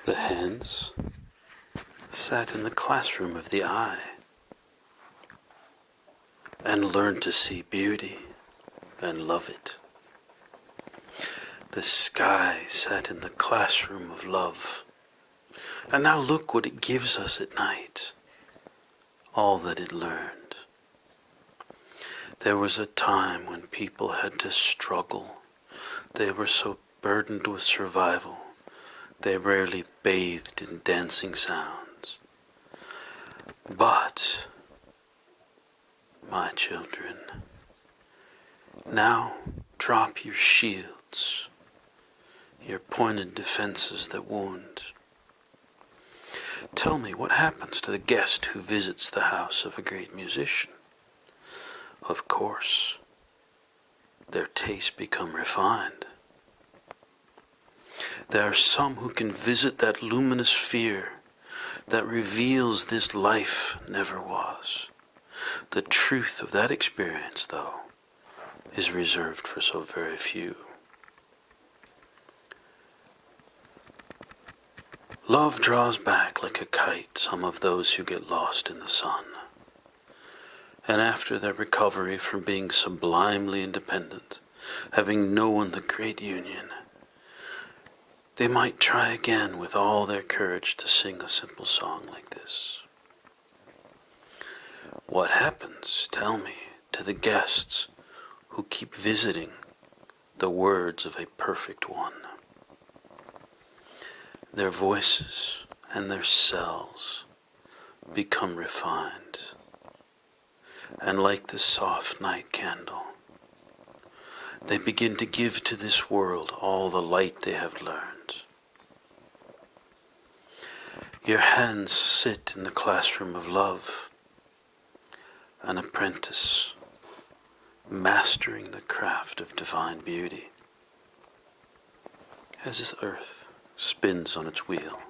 The hands sat in the classroom of the eye and learned to see beauty and love it. The sky sat in the classroom of love, and now look what it gives us at night, all that it learned. There was a time when people had to struggle. They were so burdened with survival, they rarely bathed in dancing sounds. But, my children, now drop your shields, your pointed defenses that wound. Tell me, what happens to the guest who visits the house of a great musician? Of course, their tastes become refined. There are some who can visit that luminous sphere that reveals this life never was. The truth of that experience, though, is reserved for so very few. Love draws back like a kite some of those who get lost in the sun. And after their recovery from being sublimely independent, having known the great union, they might try again with all their courage to sing a simple song like this. What happens, tell me, to the guests who keep visiting the words of a perfect one? Their voices and their cells become refined, and like the soft night candle, they begin to give to this world all the light they have learned. Your hands sit in the classroom of love, an apprentice, mastering the craft of divine beauty, as this earth spins on its wheel.